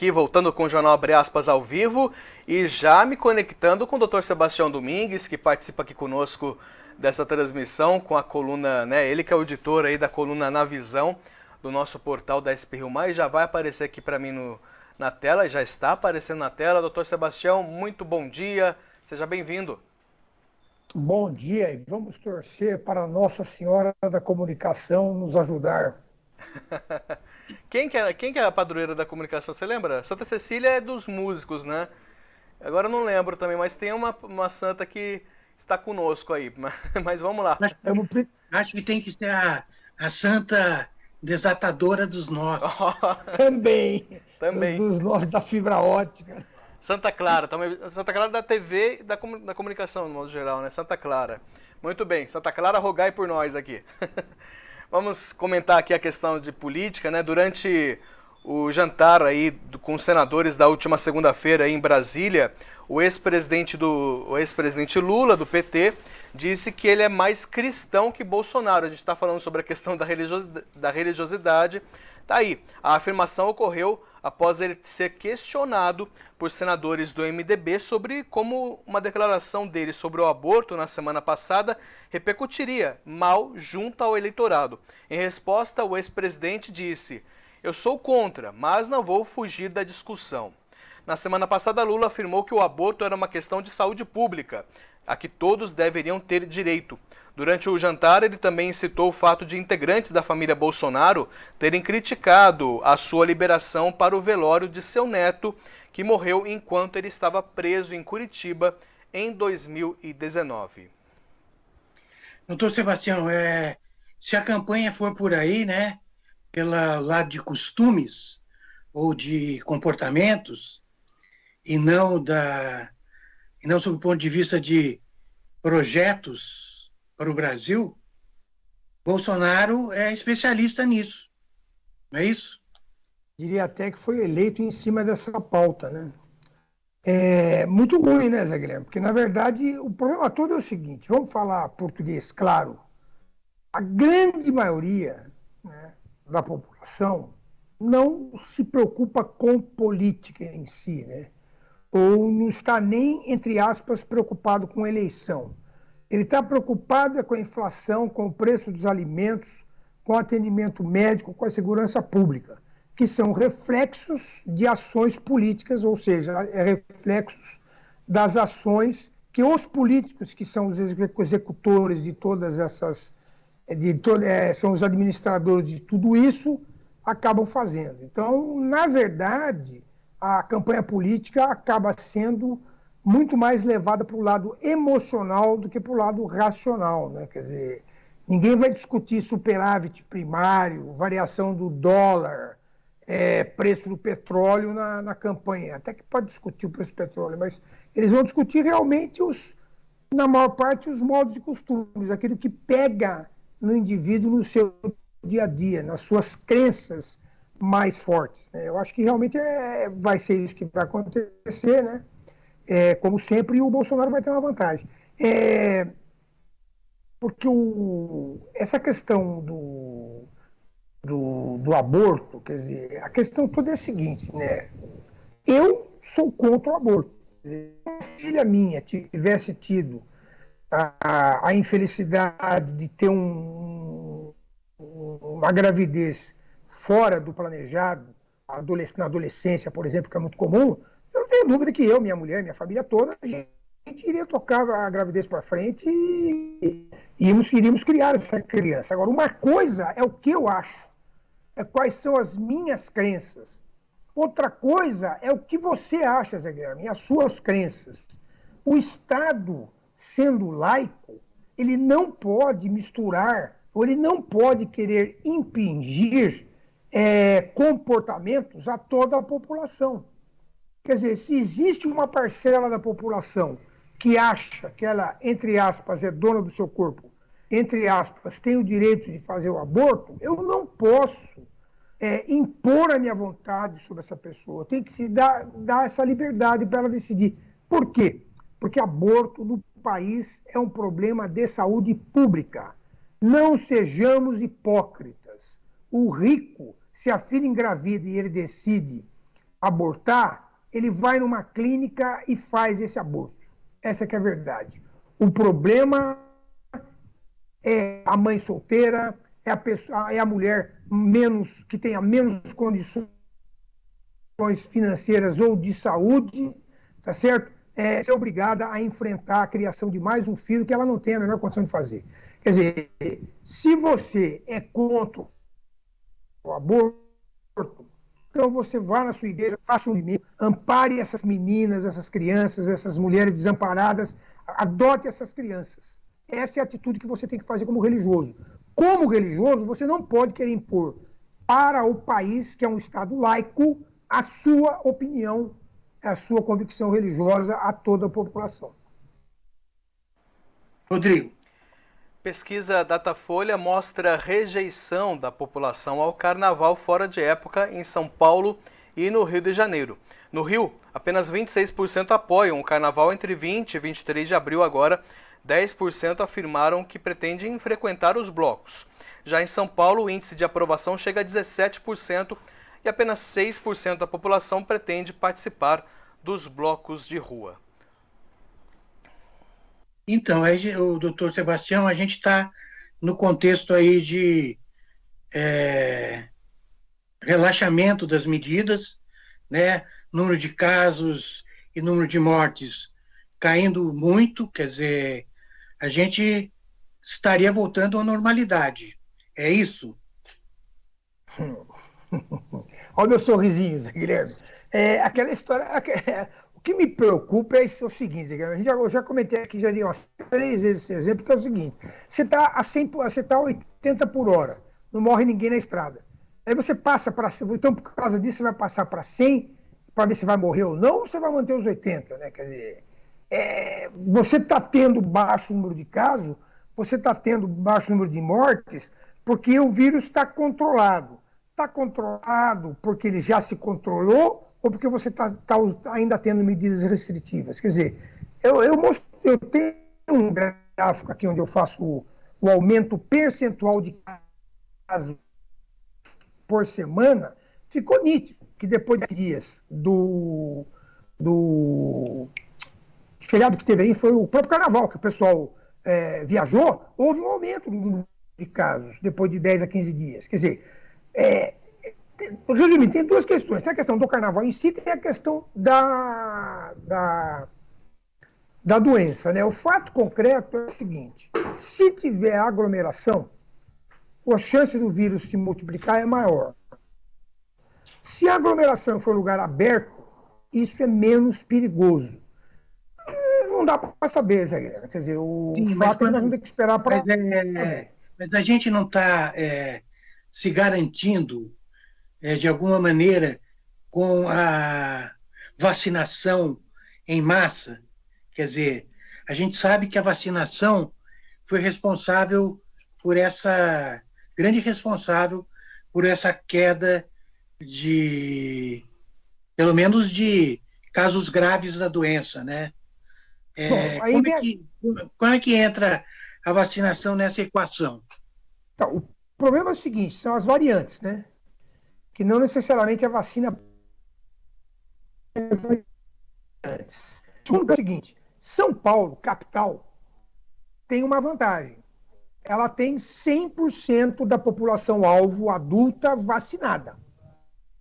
aqui, voltando com o Jornal Abre Aspas ao vivo e já me conectando com o Dr. Sebastião Domingues, que participa aqui conosco dessa transmissão com a coluna, né? Ele que é o editor aí da coluna Na Visão do nosso portal da SP Rio Mais, já vai aparecer aqui para mim na tela, já está aparecendo na tela. Dr. Sebastião, muito bom dia, seja bem-vindo. Bom dia e vamos torcer para Nossa Senhora da Comunicação nos ajudar. Quem que é a padroeira da comunicação, você lembra? Santa Cecília é dos músicos, né? Agora eu não lembro também, mas tem uma santa que está conosco aí, mas vamos lá. Acho que tem que ser a santa desatadora dos nós. Também. Também. Dos nós da fibra ótica. Santa Clara, também. Santa Clara da TV e da comunicação, no modo geral, né? Santa Clara. Muito bem, Santa Clara, rogai por nós aqui. Vamos comentar aqui a questão de política, né? Durante o jantar aí com os senadores da última segunda-feira aí em Brasília, o ex-presidente Lula, do PT, disse que ele é mais cristão que Bolsonaro. A gente está falando sobre a questão da religiosidade. Tá aí, a afirmação ocorreu após ele ser questionado por senadores do MDB sobre como uma declaração dele sobre o aborto na semana passada repercutiria mal junto ao eleitorado. Em resposta, o ex-presidente disse: "Eu sou contra, mas não vou fugir da discussão." Na semana passada, Lula afirmou que o aborto era uma questão de saúde pública, a que todos deveriam ter direito. Durante o jantar, ele também citou o fato de integrantes da família Bolsonaro terem criticado a sua liberação para o velório de seu neto, que morreu enquanto ele estava preso em Curitiba em 2019. Doutor Sebastião, se a campanha for por aí, né, pelo lado de costumes ou de comportamentos, e não sob o ponto de vista de projetos para o Brasil, Bolsonaro é especialista nisso, não é isso? Diria até que foi eleito em cima dessa pauta, né? É muito ruim, né, Zé Guilherme? Porque, na verdade, o problema todo é o seguinte, vamos falar português, claro. A grande maioria, né, da população não se preocupa com política em si, né? Ou não está nem, entre aspas, preocupado com eleição. Ele está preocupado com a inflação, com o preço dos alimentos, com o atendimento médico, com a segurança pública, que são reflexos de ações políticas, ou seja, reflexos das ações que os políticos, que são os executores de todas essas, são os administradores de tudo isso, acabam fazendo. Então, na verdade, a campanha política acaba sendo muito mais levada para o lado emocional do que para o lado racional, né? Quer dizer, ninguém vai discutir superávit primário, variação do dólar, preço do petróleo na campanha. Até que pode discutir o preço do petróleo, mas eles vão discutir realmente, na maior parte, os modos e costumes, aquilo que pega no indivíduo no seu dia a dia, nas suas crenças mais fortes, né? Eu acho que realmente vai ser isso que vai acontecer, né? Como sempre, o Bolsonaro vai ter uma vantagem. Porque essa questão do aborto, quer dizer, a questão toda é a seguinte, né? Eu sou contra o aborto. Se uma filha minha tivesse tido a infelicidade de ter uma gravidez fora do planejado, na adolescência, por exemplo, que é muito comum, eu não tenho dúvida que eu, minha mulher, minha família toda, a gente iria tocar a gravidez para frente e iríamos criar essa criança. Agora, uma coisa é o que eu acho, quais são as minhas crenças. Outra coisa é o que você acha, Zé Guilherme, as suas crenças. O Estado, sendo laico, ele não pode misturar, ou ele não pode querer impingir comportamentos a toda a população. Quer dizer, se existe uma parcela da população que acha que ela, entre aspas, é dona do seu corpo, entre aspas, tem o direito de fazer o aborto, eu não posso impor a minha vontade sobre essa pessoa. Eu tenho que dar essa liberdade para ela decidir. Por quê? Porque aborto no país é um problema de saúde pública. Não sejamos hipócritas. O rico, se a filha engravida e ele decide abortar, ele vai numa clínica e faz esse aborto. Essa que é a verdade. O problema é a mãe solteira, é a mulher que tenha menos condições financeiras ou de saúde, tá certo? Ser obrigada a enfrentar a criação de mais um filho que ela não tem a menor condição de fazer. Quer dizer, se você é contra o aborto, então você vá na sua igreja, faça um movimento, ampare essas meninas, essas crianças, essas mulheres desamparadas, adote essas crianças. Essa é a atitude que você tem que fazer como religioso. Como religioso, você não pode querer impor para o país, que é um Estado laico, a sua opinião, a sua convicção religiosa a toda a população. Rodrigo. Pesquisa Datafolha mostra rejeição da população ao carnaval fora de época em São Paulo e no Rio de Janeiro. No Rio, apenas 26% apoiam o carnaval entre 20 e 23 de abril agora. 10% afirmaram que pretendem frequentar os blocos. Já em São Paulo, o índice de aprovação chega a 17% e apenas 6% da população pretende participar dos blocos de rua. Então, o doutor Sebastião, a gente está no contexto aí de relaxamento das medidas, né? Número de casos e número de mortes caindo muito, quer dizer, a gente estaria voltando à normalidade. É isso? Olha o meu sorrisinho, Zé Guilherme. Aquela história... O que me preocupa é o seguinte, Zé Guilherme. Eu já comentei aqui, já dei umas 3 vezes esse exemplo, que é o seguinte. Você está a 80 por hora, não morre ninguém na estrada. Aí você passa para... Então, por causa disso, você vai passar para 100, para ver se vai morrer ou não, ou você vai manter os 80, né? Quer dizer... você está tendo baixo número de casos, você está tendo baixo número de mortes, porque o vírus está controlado. Está controlado porque ele já se controlou ou porque você está ainda tendo medidas restritivas? Quer dizer, eu tenho um gráfico aqui onde eu faço o aumento percentual de casos por semana, ficou nítido que depois de dias do feriado que teve aí, foi o próprio carnaval, que o pessoal viajou, houve um aumento de casos depois de 10 a 15 dias. Quer dizer, resumindo, tem 2 questões. Tem a questão do carnaval em si, tem a questão da doença, né? O fato concreto é o seguinte: se tiver aglomeração, a chance do vírus se multiplicar é maior. Se a aglomeração for lugar aberto, isso é menos perigoso. Não dá para saber, Zé Guilherme. Quer dizer, fato é que nós vamos ter que esperar para... Mas a gente não está se garantindo, de alguma maneira, com a vacinação em massa. Quer dizer, a gente sabe que a vacinação foi responsável por grande responsável por essa queda pelo menos de casos graves da doença, né? Como é que entra a vacinação nessa equação? Então, o problema é o seguinte, são as variantes, né? Que não necessariamente a vacina... Segundo é o seguinte, São Paulo, capital, tem uma vantagem. Ela tem 100% da população alvo adulta vacinada.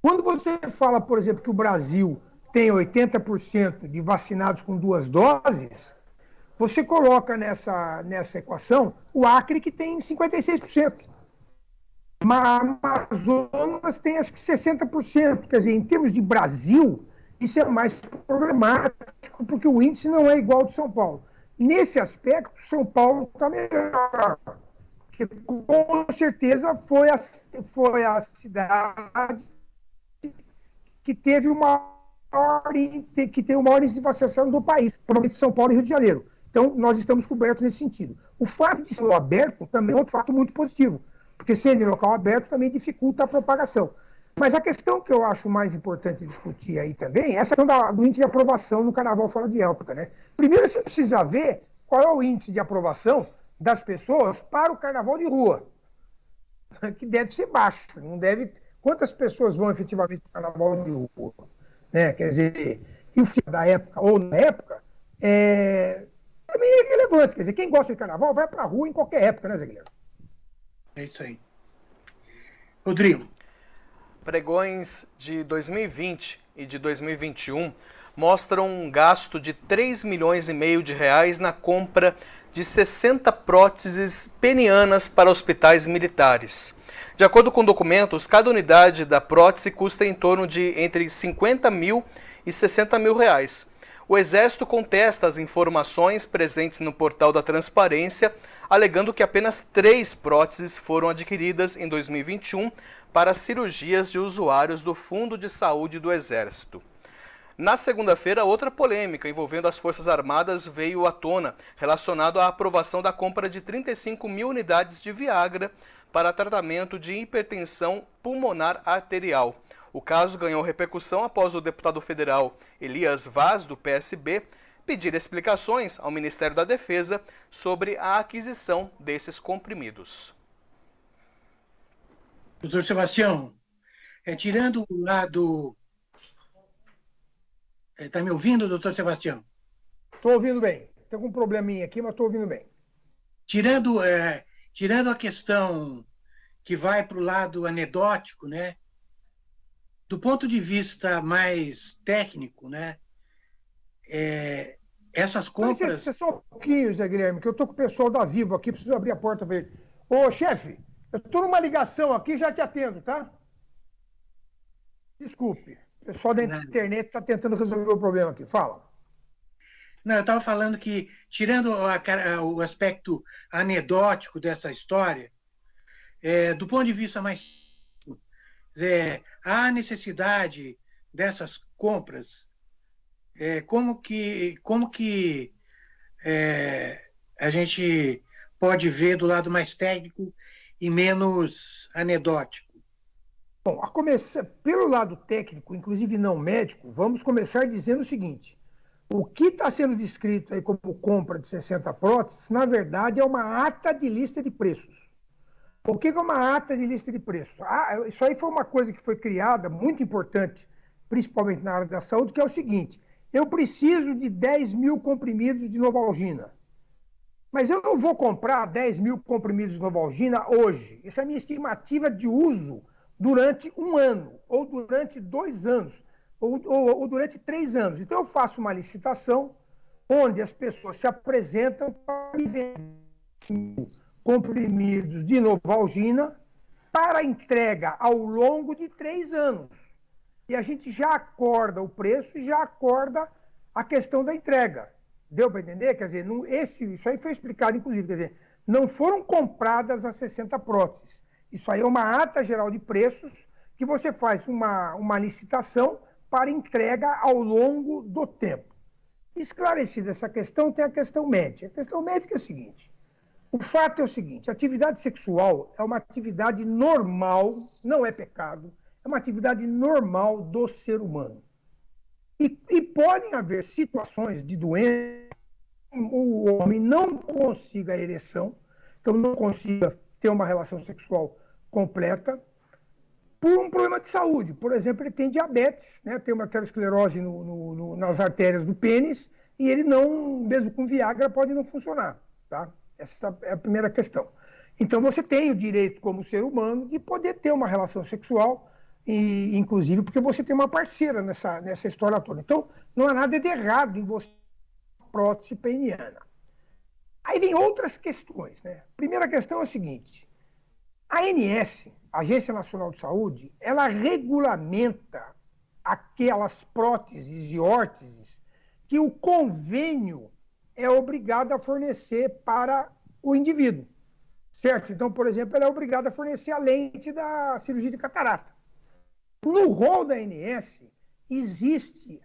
Quando você fala, por exemplo, que o Brasil tem 80% de vacinados com 2 doses, você coloca nessa equação o Acre, que tem 56%. Amazonas tem acho que 60%. Quer dizer, em termos de Brasil, isso é mais problemático, porque o índice não é igual ao de São Paulo. Nesse aspecto, São Paulo está melhor. Porque, com certeza, foi a cidade que teve que tem o maior índice de vacinação do país, provavelmente São Paulo e Rio de Janeiro. Então, nós estamos cobertos nesse sentido. O fato de ser aberto também é outro fato muito positivo, porque sendo em local aberto também dificulta a propagação. Mas a questão que eu acho mais importante discutir aí também é essa questão do índice de aprovação no carnaval fora de época, né? Primeiro, você precisa ver qual é o índice de aprovação das pessoas para o carnaval de rua, que deve ser baixo, não deve... Quantas pessoas vão efetivamente para o carnaval de rua? né? Quer dizer, e o filme da época, ou na época, também é relevante. Quer dizer, quem gosta de carnaval vai pra rua em qualquer época, né, Zé Guilherme? É isso aí. Rodrigo. Pregões de 2020 e de 2021 mostram um gasto de 3,5 milhões de reais na compra de 60 próteses penianas para hospitais militares. De acordo com documentos, cada unidade da prótese custa em torno de entre 50 mil e 60 mil reais. O Exército contesta as informações presentes no portal da Transparência, alegando que apenas 3 próteses foram adquiridas em 2021 para cirurgias de usuários do Fundo de Saúde do Exército. Na segunda-feira, outra polêmica envolvendo as Forças Armadas veio à tona, relacionado à aprovação da compra de 35 mil unidades de Viagra para tratamento de hipertensão pulmonar arterial. O caso ganhou repercussão após o deputado federal Elias Vaz, do PSB, pedir explicações ao Ministério da Defesa sobre a aquisição desses comprimidos. Doutor Sebastião, tirando o lado... Está me ouvindo, doutor Sebastião? Estou ouvindo bem. Tem um probleminha aqui, mas estou ouvindo bem. Tirando a questão que vai para o lado anedótico, né? Do ponto de vista mais técnico, né? Essas compras... Você só um pouquinho, Zé Guilherme, que eu estou com o pessoal da Vivo aqui, preciso abrir a porta para ele. Ô, chefe, eu estou numa ligação aqui, já te atendo, tá? Desculpe. O pessoal da internet está tentando resolver o problema aqui. Fala. Não, eu estava falando que, tirando o aspecto anedótico dessa história, do ponto de vista mais... há necessidade dessas compras, como que a gente pode ver do lado mais técnico e menos anedótico? Bom, a começar pelo lado técnico, inclusive não médico, vamos começar dizendo o seguinte: o que está sendo descrito aí como compra de 60 próteses, na verdade, é uma ata de lista de preços. O que é uma ata de lista de preços? Isso aí foi uma coisa que foi criada, muito importante, principalmente na área da saúde, que é o seguinte: eu preciso de 10 mil comprimidos de Novalgina. Mas eu não vou comprar 10 mil comprimidos de Novalgina hoje. Essa é a minha estimativa de uso durante 1 ano, ou durante 2 anos, ou durante 3 anos. Então eu faço uma licitação onde as pessoas se apresentam para me vender comprimidos de Novalgina para entrega ao longo de 3 anos. E a gente já acorda o preço e já acorda a questão da entrega. Deu para entender? Quer dizer, isso aí foi explicado, inclusive. Quer dizer, não foram compradas as 60 próteses. Isso aí é uma ata geral de preços que você faz uma licitação para entrega ao longo do tempo. Esclarecida essa questão, tem a questão médica. A questão médica é a seguinte: o fato é o seguinte, a atividade sexual é uma atividade normal, não é pecado, é uma atividade normal do ser humano. E podem haver situações de doença, o homem não consiga a ereção, então não consiga ter uma relação sexual completa, por um problema de saúde. Por exemplo, ele tem diabetes, né? Tem uma arteriosclerose nas artérias do pênis, e ele não, mesmo com Viagra, pode não funcionar. Tá? Essa é a primeira questão. Então você tem o direito, como ser humano, de poder ter uma relação sexual, e, inclusive porque você tem uma parceira nessa história toda. Então, não há nada de errado em você ter uma prótese peniana. Aí vem outras questões, né? A primeira questão é a seguinte: a ANS, Agência Nacional de Saúde, ela regulamenta aquelas próteses e órteses que o convênio é obrigado a fornecer para o indivíduo, certo? Então, por exemplo, ela é obrigada a fornecer a lente da cirurgia de catarata. No rol da ANS, existe,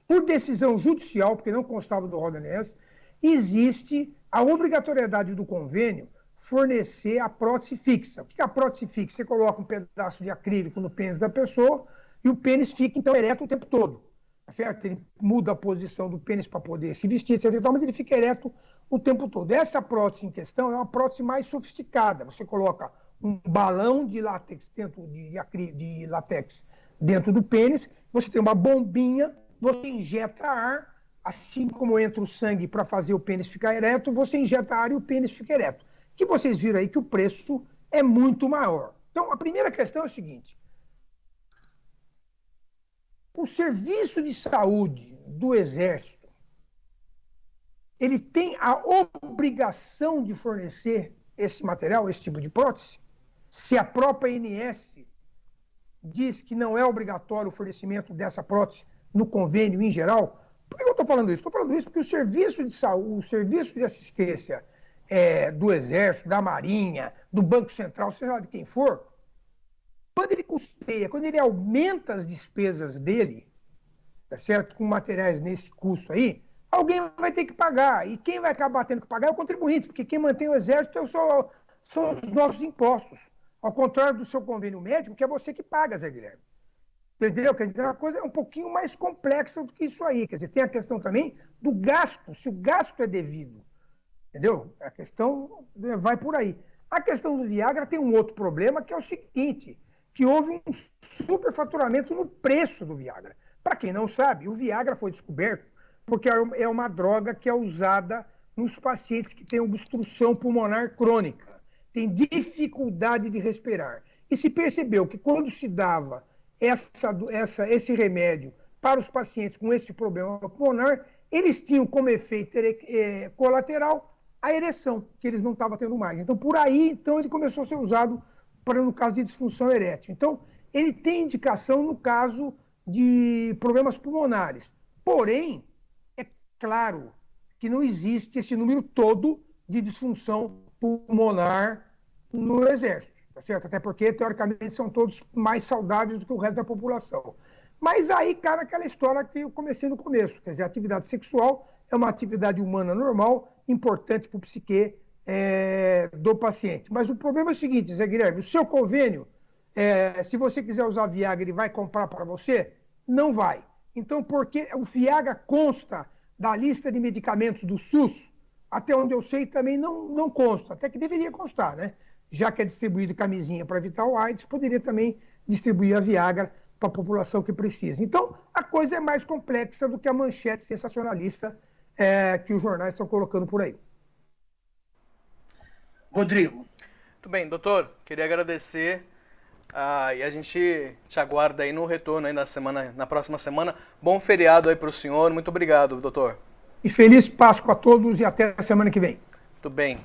por decisão judicial, porque não constava do rol da ANS, existe a obrigatoriedade do convênio fornecer a prótese fixa. O que é a prótese fixa? Você coloca um pedaço de acrílico no pênis da pessoa e o pênis fica, então, ereto o tempo todo. Certo? Ele muda a posição do pênis para poder se vestir, etc. Mas ele fica ereto o tempo todo. Essa prótese em questão é uma prótese mais sofisticada. Você coloca um balão de látex de látex dentro do pênis, você tem uma bombinha, você injeta ar, assim como entra o sangue para fazer o pênis ficar ereto, você injeta ar e o pênis fica ereto. Que vocês viram aí que o preço é muito maior. Então, a primeira questão é o seguinte: o serviço de saúde do Exército, ele tem a obrigação de fornecer esse material, esse tipo de prótese? Se a própria ANS diz que não é obrigatório o fornecimento dessa prótese no convênio em geral, por que eu estou falando isso? Estou falando isso porque o serviço de saúde, o serviço de assistência do Exército, da Marinha, do Banco Central, seja lá de quem for, quando ele custeia, quando ele aumenta as despesas dele, tá certo? Com materiais nesse custo aí, alguém vai ter que pagar. E quem vai acabar tendo que pagar é o contribuinte, porque quem mantém o Exército são os nossos impostos. Ao contrário do seu convênio médico, que é você que paga, Zé Guilherme. Entendeu? Quer dizer, é uma coisa um pouquinho mais complexa do que isso aí. Quer dizer, tem a questão também do gasto, se o gasto é devido. Entendeu? A questão vai por aí. A questão do Viagra tem um outro problema, que é o seguinte, que houve um superfaturamento no preço do Viagra. Para quem não sabe, o Viagra foi descoberto porque é uma droga que é usada nos pacientes que têm obstrução pulmonar crônica, têm dificuldade de respirar. E se percebeu que quando se dava esse remédio para os pacientes com esse problema pulmonar, eles tinham como efeito colateral a ereção, que eles não estavam tendo mais. Então, por aí, então, ele começou a ser usado no caso de disfunção erétil. Então, ele tem indicação no caso de problemas pulmonares. Porém, é claro que não existe esse número todo de disfunção pulmonar no Exército, tá certo? Até porque, teoricamente, são todos mais saudáveis do que o resto da população. Mas aí, cara, aquela história que eu comecei no começo, quer dizer, a atividade sexual é uma atividade humana normal, importante para o psique do paciente. Mas o problema é o seguinte, Zé Guilherme, o seu convênio, se você quiser usar Viagra, ele vai comprar para você? Não vai. Então, porque o Viagra consta da lista de medicamentos do SUS, até onde eu sei também não consta, até que deveria constar, né? Já que é distribuído camisinha para evitar o AIDS, poderia também distribuir a Viagra para a população que precisa. Então, a coisa é mais complexa do que a manchete sensacionalista que os jornais estão colocando por aí. Rodrigo. Muito bem, doutor, queria agradecer e a gente te aguarda aí no retorno aí na próxima semana. Bom feriado aí para o senhor, muito obrigado, doutor. E feliz Páscoa a todos e até a semana que vem. Muito bem.